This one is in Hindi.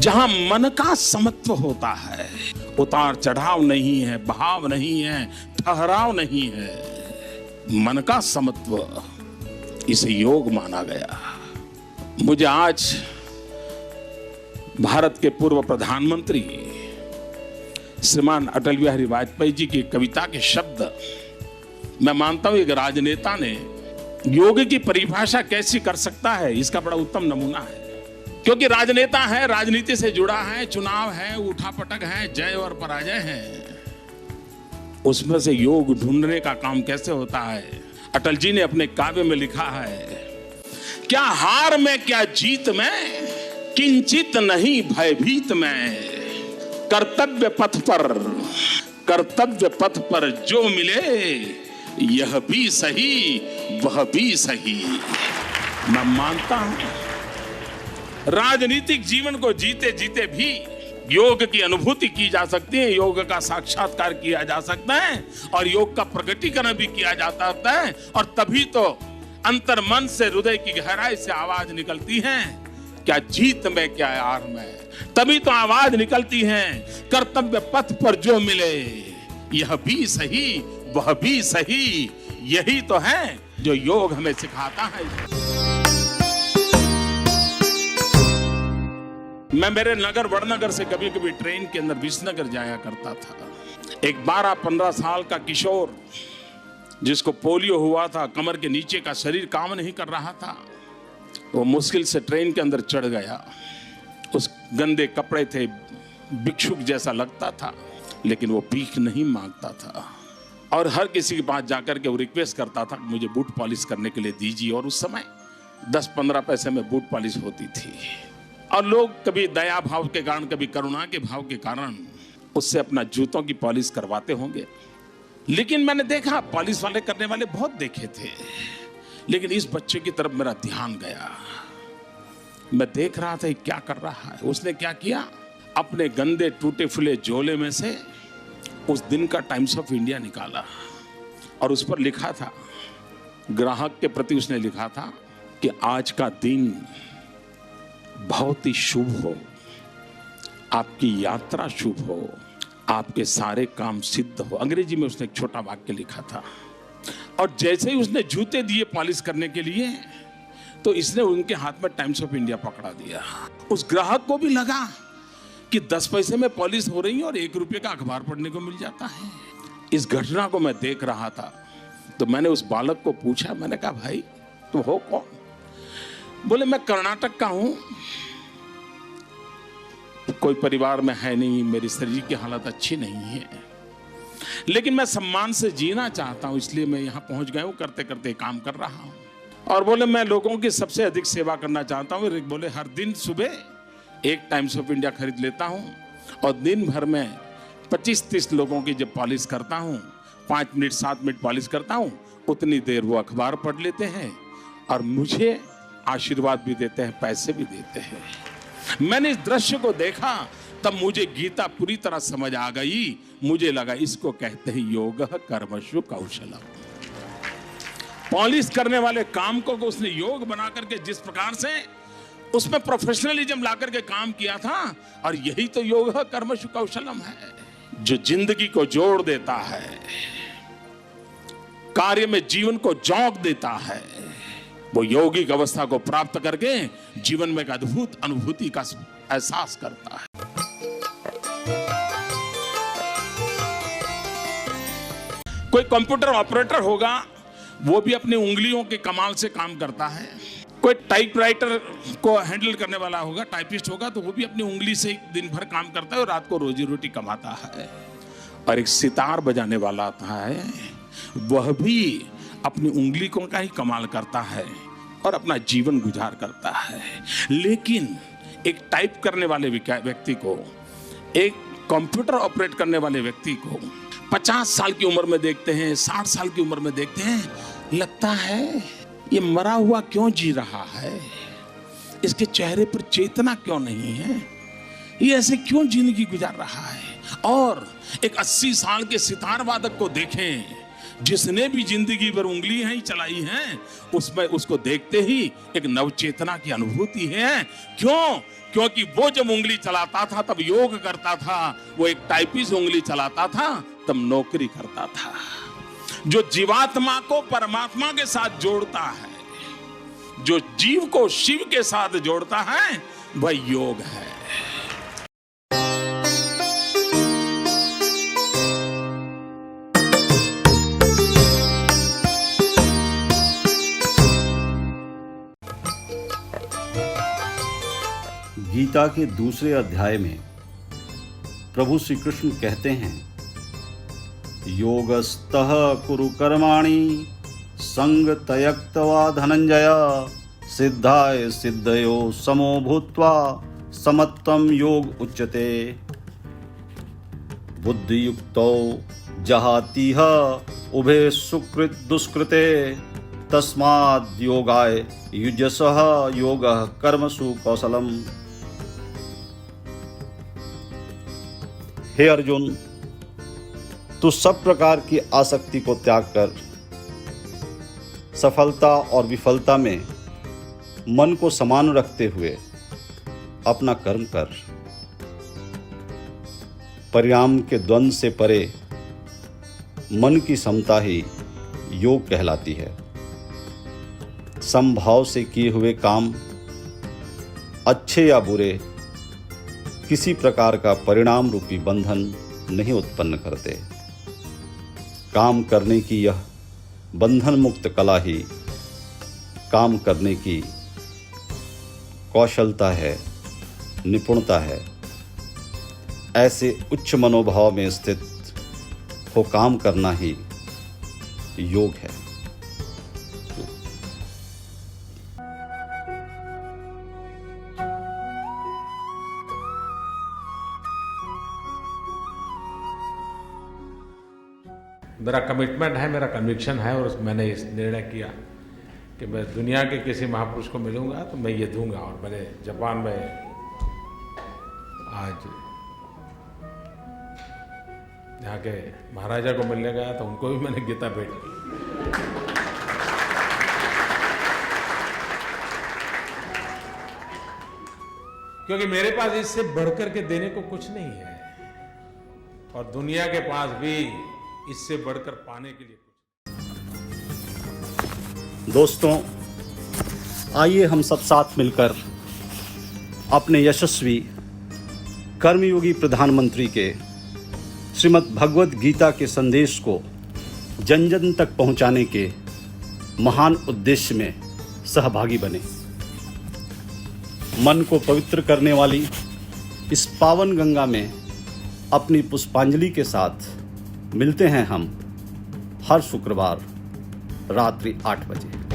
जहां मन का समत्व होता है, उतार चढ़ाव नहीं है, भाव नहीं है, ठहराव नहीं है, मन का समत्व, इसे योग माना गया। मुझे आज भारत के पूर्व प्रधानमंत्री श्रीमान अटल बिहारी वाजपेयी जी की कविता के शब्द, मैं मानता हूं एक राजनेता ने योग की परिभाषा कैसी कर सकता है, इसका बड़ा उत्तम नमूना है। क्योंकि राजनेता है, राजनीति से जुड़ा है, चुनाव है, उठापटक है, जय और पराजय है, उसमें से योग ढूंढने का काम कैसे होता है। अटल जी ने अपने काव्य में लिखा है, क्या हार में क्या जीत में, किंचित नहीं भयभीत में, कर्तव्य पथ पर जो मिले, यह भी सही वह भी सही। मैं मानता हूं राजनीतिक जीवन को जीते जीते भी योग की अनुभूति की जा सकती है, योग का साक्षात्कार किया जा सकता है और योग का प्रकटीकरण भी किया जा सकता है। और तभी तो अंतर मन से, हृदय की गहराई से आवाज निकलती है, क्या जीत में क्या हार में। तभी तो आवाज निकलती है, कर्तव्य पथ पर जो मिले, यह भी सही वह भी सही। यही तो है जो योग हमें सिखाता है। मैं मेरे नगर वड़नगर से कभी कभी ट्रेन के अंदर विसनगर जाया करता था। एक 12-15 साल का किशोर जिसको पोलियो हुआ था, कमर के नीचे का शरीर काम नहीं कर रहा था, वो मुश्किल से ट्रेन के अंदर चढ़ गया। उस गंदे कपड़े थे, भिक्षुक जैसा लगता था, लेकिन वो भीख नहीं मांगता था और हर किसी के पास जाकर के वो रिक्वेस्ट करता था मुझे बूट पॉलिश करने के लिए दीजिए। और उस समय 10-15 पैसे में बूट पॉलिश होती थी और लोग कभी दया भाव के कारण, कभी करुणा के भाव के कारण उससे अपना जूतों की पॉलिश करवाते होंगे। लेकिन मैंने देखा, पॉलिश वाले करने वाले बहुत देखे थे, लेकिन इस बच्चे की तरफ मेरा ध्यान गया। मैं देख रहा था क्या कर रहा है। उसने क्या किया, अपने गंदे टूटे फूले झोले में से उस दिन का टाइम्स ऑफ इंडिया निकाला और उस पर लिखा था, ग्राहक के प्रति उसने लिखा था कि आज का दिन बहुत ही शुभ हो, आपकी यात्रा शुभ हो, आपके सारे काम सिद्ध हो। अंग्रेजी में उसने एक छोटा वाक्य लिखा था और जैसे ही उसने जूते दिए पॉलिश करने के लिए, तो इसने उनके हाथ में टाइम्स ऑफ इंडिया पकड़ा दिया। उस ग्राहक को भी लगा कि 10 पैसे में पॉलिश हो रही है और 1 रुपये का अखबार पढ़ने को मिल जाता है। इस घटना को मैं देख रहा था तो मैंने उस बालक को पूछा, मैंने कहा भाई तुम हो कौन? बोले मैं कर्नाटक का हूं, कोई परिवार में है नहीं, मेरी शरीर की हालत अच्छी नहीं है, लेकिन मैं सम्मान से जीना चाहता हूं, इसलिए मैं यहां पहुंच गया हूं, करते करते काम कर रहा हूं। और बोले मैं लोगों की सबसे अधिक सेवा करना चाहता हूं। बोले हर दिन सुबह एक टाइम्स ऑफ इंडिया खरीद लेता हूं और दिन भर में 25-30 लोगों की जब पॉलिश करता हूं, 5 मिनट 7 मिनट पॉलिश करता हूं, उतनी देर वो अखबार पढ़ लेते हैं और मुझे आशीर्वाद भी देते हैं, पैसे भी देते हैं। मैंने इस दृश्य को देखा तब मुझे गीता पूरी तरह समझ आ गई। मुझे लगा इसको कहते हैं योग कर्मसु कौशलम। पॉलिश करने वाले काम को उसने योग बना करके जिस प्रकार से उसमें प्रोफेशनलिज्म ला करके काम किया था, और यही तो योग कर्मसु कौशलम है, जो जिंदगी को जोड़ देता है, कार्य में जीवन को झोंक देता है। वो यौगिक अवस्था को प्राप्त करके जीवन में एक अद्भुत अनुभूति का एहसास करता है। कोई कंप्यूटर ऑपरेटर होगा, वो भी अपनी उंगलियों के कमाल से काम करता है। कोई टाइपराइटर को हैंडल करने वाला होगा, टाइपिस्ट होगा, तो वो भी अपनी उंगली से दिन भर काम करता है और रात को रोजी रोटी कमाता है। और एक सितार बजाने वाला आता है, वह भी अपनी उंगली को का ही कमाल करता है और अपना जीवन गुजार करता है। लेकिन एक टाइप करने वाले व्यक्ति को, एक कंप्यूटर ऑपरेट करने वाले व्यक्ति को 50 साल की उम्र में देखते हैं, 60 साल की उम्र में देखते हैं, लगता है ये मरा हुआ क्यों जी रहा है, इसके चेहरे पर चेतना क्यों नहीं है, ये ऐसे क्यों जिंदगी गुजार रहा है। और एक 80 साल के सितार वादक को देखें, जिसने भी जिंदगी भर उंगलियां ही चलाई हैं, उसमें उसको देखते ही एक नवचेतना की अनुभूति है। क्यों? क्योंकि वो जब उंगली चलाता था तब योग करता था, वो एक टाइपिस्ट उंगली चलाता था तब नौकरी करता था। जो जीवात्मा को परमात्मा के साथ जोड़ता है, जो जीव को शिव के साथ जोड़ता है, वह योग है। गीता के दूसरे अध्याय में प्रभु श्री कृष्ण कहते हैं, योगस्तः कुरु कर्माणि संग त्यक्त्वा धनंजय सिद्धाय सिद्धयो समो भूत्वा समत्वं योग उच्यते। बुद्धियुक्तो जहातीह उभे सुकृत दुष्कृते तस्माद् योगाय युजसः योगः कर्मसु कौशलम। हे अर्जुन, तू सब प्रकार की आसक्ति को त्याग कर सफलता और विफलता में मन को समान रखते हुए अपना कर्म कर। परिणाम के द्वंद्व से परे मन की समता ही योग कहलाती है। समभाव से किए हुए काम अच्छे या बुरे किसी प्रकार का परिणाम रूपी बंधन नहीं उत्पन्न करते। काम करने की यह बंधन मुक्त कला ही काम करने की कौशलता है, निपुणता है। ऐसे उच्च मनोभाव में स्थित हो काम करना ही योग है। मेरा कमिटमेंट है, मेरा कन्विक्शन है, और मैंने इस निर्णय किया कि मैं दुनिया के किसी महापुरुष को मिलूंगा तो मैं ये दूंगा। और मैंने जापान में आज यहाँ के महाराजा को मिलने गया तो उनको भी मैंने गीता भेंट की। क्योंकि मेरे पास इससे बढ़कर के देने को कुछ नहीं है, और दुनिया के पास भी इससे बढ़कर पाने के लिए कुछ। दोस्तों, आइए हम सब साथ मिलकर अपने यशस्वी कर्मयोगी प्रधानमंत्री के श्रीमद् भगवद गीता के संदेश को जन जन तक पहुंचाने के महान उद्देश्य में सहभागी बने। मन को पवित्र करने वाली इस पावन गंगा में अपनी पुष्पांजलि के साथ मिलते हैं हम हर शुक्रवार रात्रि 8 बजे।